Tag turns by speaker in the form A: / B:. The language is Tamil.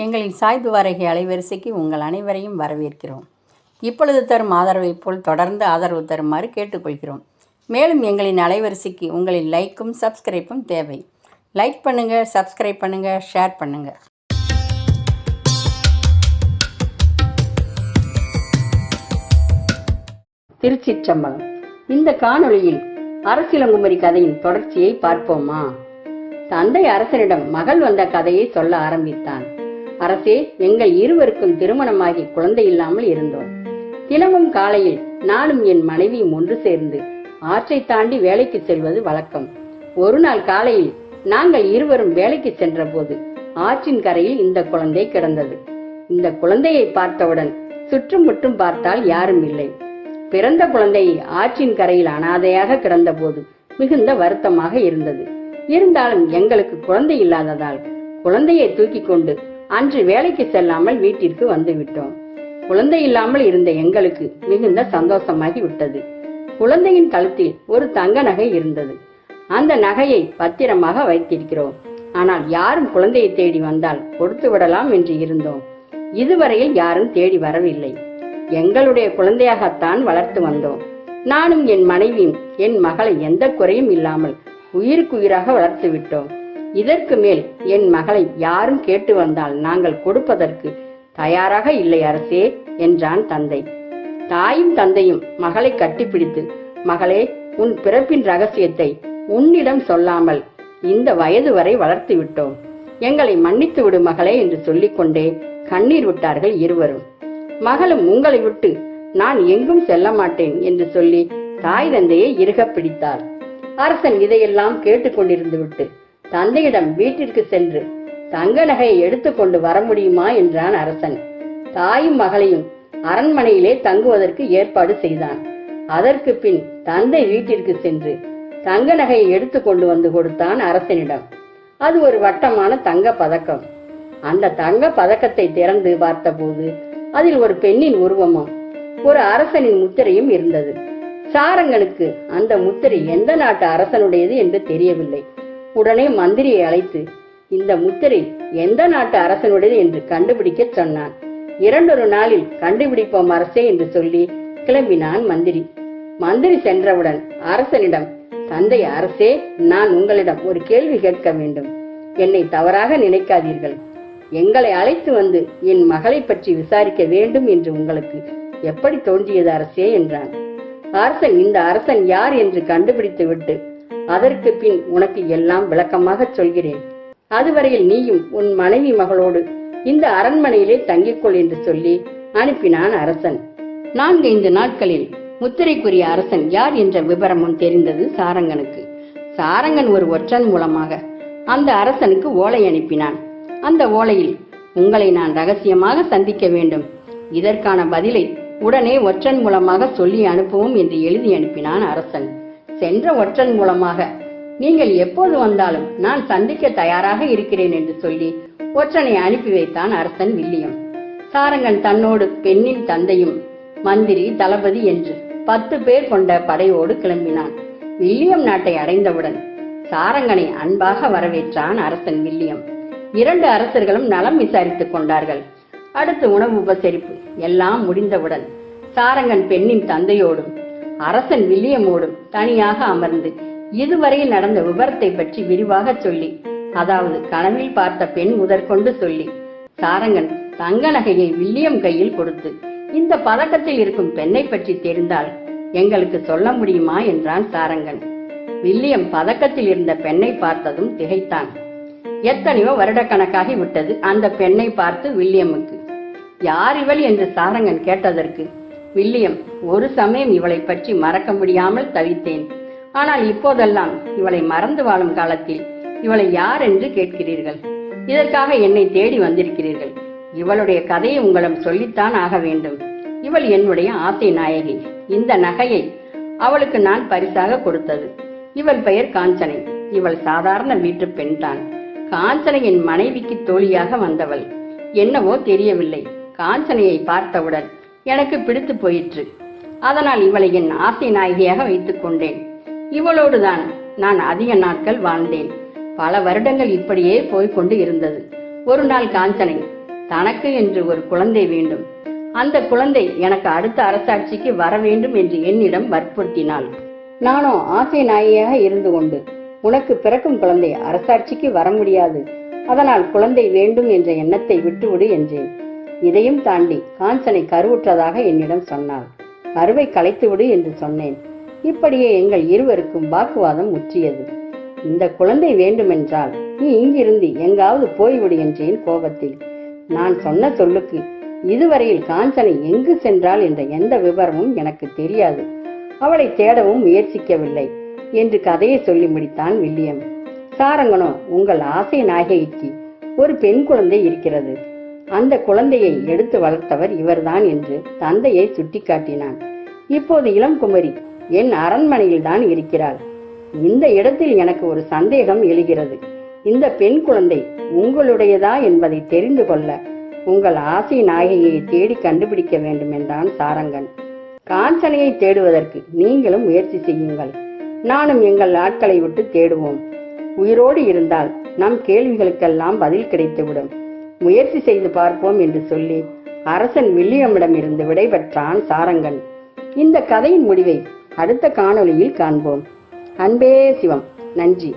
A: எங்களின் சாய்வு வாரகை அலைவரிசைக்கு உங்கள் அனைவரையும் வரவேற்கிறோம். இப்பொழுது தரும் ஆதரவை போல் தொடர்ந்து ஆதரவு தருமாறு கேட்டுக்கொள்கிறோம். மேலும் எங்களின் அலைவரிசைக்கு உங்களின் லைக்கும் சப்ஸ்கிரைப்பும் தேவை. லைக் பண்ணுங்கள், சப்ஸ்கிரைப் பண்ணுங்கள், ஷேர் பண்ணுங்கள். திருச்சிற்றம்பலம். இந்த காணொளியில் அரசியலங்குமரி கதையின் தொடர்ச்சியை பார்ப்போமா? தந்தை அரசனிடம் மகள் வந்த கதையை சொல்ல ஆரம்பித்தான். அரசே, எங்கள் இருவருக்கும் திருமணமாகி குழந்தை இல்லாமல் இருந்தோம். தினமும் காலையில் நானும் என் மனைவியும் ஒன்று சேர்ந்து ஆற்றை தாண்டி வேலைக்கு செல்வது வழக்கம். ஒரு நாள் காலையில் நாங்கள் இருவரும் வேலைக்கு சென்ற போது ஆற்றின் கரையில் இந்த குழந்தை கிடந்தது. இந்த குழந்தையை பார்த்தவுடன் சுற்றும் முற்றும் பார்த்தால் யாரும் இல்லை. பிறந்த குழந்தையை ஆற்றின் கரையில் அனாதையாக கிடந்த போது மிகுந்த வருத்தமாக இருந்தது. இருந்தாலும் எங்களுக்கு குழந்தை இல்லாததால் குழந்தையை தூக்கி கொண்டு அன்று வேலைக்கு செல்லாமல் வீட்டிற்கு வந்து விட்டோம். குழந்தை இல்லாமல் இருந்த எங்களுக்கு மிகுந்த சந்தோஷமாகி விட்டது. குழந்தையின் கழுத்தில் ஒரு தங்க நகை இருந்தது. அந்த நகையை பத்திரமாக வைத்திருக்கிறோம். ஆனால் யாரும் குழந்தையை தேடி வந்தால் கொடுத்து விடலாம் என்று இருந்தோம். இதுவரையில் யாரும் தேடி வரவில்லை. எங்களுடைய குழந்தையாகத்தான் வளர்த்து வந்தோம். நானும் என் மனைவியும் என் மகளை எந்த குறையும் இல்லாமல் உயிருக்கு உயிராக வளர்த்து விட்டோம். இதற்கு மேல் என் மகளை யாரும் கேட்டு வந்தால் நாங்கள் கொடுப்பதற்கு தயாராக இல்லை அரசே என்றான் தந்தை. தாயும் தந்தையும் மகளை கட்டிப்பிடித்து, மகளே, உன் பிறப்பின் ரகசியத்தை உன்னிடம் சொல்லாமல் இந்த வயது வரை வளர்த்து விட்டோம். எங்களை மன்னித்து விடு மகளே என்று சொல்லிக்கொண்டே கண்ணீர் விட்டார்கள் இருவரும். மகளும் உங்களை விட்டு நான் எங்கும் செல்ல மாட்டேன் என்று சொல்லி தாய் தந்தையை இறுக பிடித்தார். அரசன் இதையெல்லாம் கேட்டுக்கொண்டிருந்து விட்டு தந்தையிடம் வீட்டிற்கு சென்று தங்க நகையை எடுத்துக்கொண்டு வர முடியுமா என்றான் அரசன். தாயும் மகளையும் அரண்மனையிலே தங்குவதற்கு ஏற்பாடு செய்தான். அதற்கு பின் தந்தை வீட்டிற்கு சென்று தங்க நகையை எடுத்துக்கொண்டு வந்து கொடுத்தான் அரசனிடம். அது ஒரு வட்டமான தங்க பதக்கம். அந்த தங்க பதக்கத்தை திறந்து பார்த்தபோது அதில் ஒரு பெண்ணின் உருவமும் ஒரு அரசனின் முத்திரையும் இருந்தது. சாரங்கனுக்கு அந்த முத்திரை எந்த நாட்டு அரசனுடையது என்று தெரியவில்லை. உடனே மந்திரியை அழைத்து இந்த முத்திரை எந்த நாட்டு அரசனுடையது என்று கண்டுபிடிக்க சொன்னான். 2 நாளில் கண்டுபிடிப்போம் அரசே என்று சொல்லி கிளம்பினான் மந்திரி. மந்திரி சென்றவுடன் அரசனிடம், தந்தை அரசே, நான் உங்களிடம் ஒரு கேள்வி கேட்க வேண்டும். என்னை தவறாக நினைக்காதீர்கள். எங்களை அழைத்து வந்து என் மகளை பற்றி விசாரிக்க வேண்டும் என்று உங்களுக்கு எப்படி தோன்றியது அரசே என்றான். அரசன், இந்த அரசன் யார் என்று கண்டுபிடித்து விட்டு அதற்கு பின் உனக்கு எல்லாம் விளக்கமாக சொல்கிறேன். அதுவரையில் நீயும் உன் மனைவி மகளோடு இந்த அரண்மனையிலே தங்கிக்கொள் என்று சொல்லி அனுப்பினான் அரசன். 4-5 நாட்களில் முத்திரைக்குரிய அரசன் யார் என்ற விபரமும் தெரிந்தது சாரங்கனுக்கு. சாரங்கன் ஒரு ஒற்றன் மூலமாக அந்த அரசனுக்கு ஓலை அனுப்பினான். அந்த ஓலையில், உங்களை நான் ரகசியமாக சந்திக்க வேண்டும், இதற்கான பதிலை உடனே ஒற்றன் மூலமாக சொல்லி அனுப்பவும் என்று எழுதி அனுப்பினான் அரசன். சென்ற ஒற்றன் மூலமாக, நீங்கள் எப்போது வந்தாலும் நான் சந்திக்க தயாராக இருக்கிறேன் என்று சொல்லி ஒற்றனை அனுப்பி வைத்தான் அரசன் வில்லியம். சாரங்கன் தன்னோடு பெண்ணின் தந்தையும் மந்திரி, தளபதி என்று 10 பேர் கொண்ட படையோடு கிளம்பினான். வில்லியம் நாட்டை அடைந்தவுடன் சாரங்கனை அன்பாக வரவேற்றான் அரசன் வில்லியம். 2 அரசர்களும் நலம் விசாரித்துக் கொண்டார்கள். அடுத்து உணவு உபசரிப்பு எல்லாம் முடிந்தவுடன் சாரங்கன் பெண்ணின் தந்தையோடும் அரசன் வில்லியமோடும் தனியாக அமர்ந்து இதுவரையில் நடந்த விபரத்தை பற்றி விரிவாக சொல்லி, அதாவது கனவில் பார்த்த பெண் முதற்கொண்டு சொல்லி, சாரங்கன் தங்க நகையை வில்லியம் கையில் கொடுத்து, இந்த பதக்கத்தில் இருக்கும் பெண்ணை பற்றி தெரிந்தால் எங்களுக்கு சொல்ல முடியுமா என்றான் சாரங்கன். வில்லியம் பதக்கத்தில் இருந்த பெண்ணை பார்த்ததும் திகைத்தான். எத்தனையோ வருடக்கணக்காகி விட்டது அந்த பெண்ணை பார்த்து வில்லியமுக்கு. யார் இவள் என்று சாரங்கன் கேட்டதற்கு வில்லியம், ஒரு சமயம் இவளை பற்றி மறக்க முடியாமல் தவித்தேன். ஆனால் இப்போதெல்லாம் இவளை மறந்து வாழும் காலத்தில் இவளை யார் என்று கேட்கிறீர்கள். இதற்காக என்னை தேடி வந்திருக்கிறீர்கள். இவளுடைய கதையை உங்களிடம் சொல்லித்தான் ஆக வேண்டும். இவள் என்னுடைய ஆசை நாயகி. இந்த நகையை அவளுக்கு நான் பரிசாக கொடுத்தது. இவள் பெயர் காஞ்சனை. இவள் சாதாரண வீட்டு பெண் தான். காஞ்சனை என் மனைவிக்கு தோழியாக வந்தவள். என்னவோ தெரியவில்லை, காஞ்சனையை பார்த்தவுடன் எனக்கு பிடித்து போயிற்று. அதனால் இவளை என் ஆசை நாயகியாக வைத்துக் கொண்டேன். இவளோடுதான் நான் அதிக நாட்கள் வாழ்ந்தேன். பல வருடங்கள் இப்படியே போய்கொண்டு இருந்தது. ஒரு நாள் காஞ்சனை தனக்கு என்று ஒரு குழந்தை வேண்டும். அந்த குழந்தை எனக்கு அடுத்த அரசாட்சிக்கு வர வேண்டும் என்று என்னிடம் வற்புறுத்தினாள். நானோ ஆசை நாயகியாக இருந்து கொண்டு, உனக்கு பிறக்கும் குழந்தை அரசாட்சிக்கு வர முடியாது, அதனால் குழந்தை வேண்டும் என்ற எண்ணத்தை விட்டுவிடு என்றேன். இதையும் தாண்டி காஞ்சனை கருவுற்றதாக என்னிடம் சொன்னாள். கருவை கலைத்துவிடு என்று சொன்னேன். இப்படியே எங்கள் இருவருக்கும் வாக்குவாதம் முற்றியது. இந்த குழந்தை வேண்டுமென்றால் நீ இங்கிருந்து எங்காவது போய்விடு என்றேன் கோபத்தில். நான் சொன்ன சொல்லுக்கு இதுவரையில் காஞ்சனை எங்கு சென்றாள் என்ற எந்த விவரமும் எனக்கு தெரியாது. அவளை தேடவும் முயற்சிக்கவில்லை என்று கதையை சொல்லி முடித்தான் வில்லியம். சாரங்கனோ, உங்கள் ஆசை நாயகிக்கு ஒரு பெண் குழந்தை இருக்கிறது. அந்த குழந்தையை எடுத்து வளர்த்தவர் இவர்தான் என்று தந்தையை சுட்டிக்காட்டினான். இப்போது இளங்குமரி என் அரண்மனையில் தான் இருக்கிறாள். இந்த இடத்தில் எனக்கு ஒரு சந்தேகம் எழுகிறது. இந்த பெண் குழந்தை உங்களுடையதா என்பதை தெரிந்து கொள்ள உங்கள் ஆசை நாயகியை தேடி கண்டுபிடிக்க வேண்டும் என்றான் சாரங்கன். காஞ்சனையை தேடுவதற்கு நீங்களும் முயற்சி செய்யுங்கள். நானும் எங்கள் ஆட்களை விட்டு தேடுவோம். உயிரோடு இருந்தால் நம் கேள்விகளுக்கெல்லாம் பதில் கிடைத்துவிடும். முயற்சி செய்து பார்ப்போம் என்று சொல்லி அரசன் வில்லியமிடமிருந்து விடைபெற்றான் சாரங்கன். இந்த கதையின் முடிவை அடுத்த காணொளியில் காண்போம். அன்பே சிவம். நன்றி.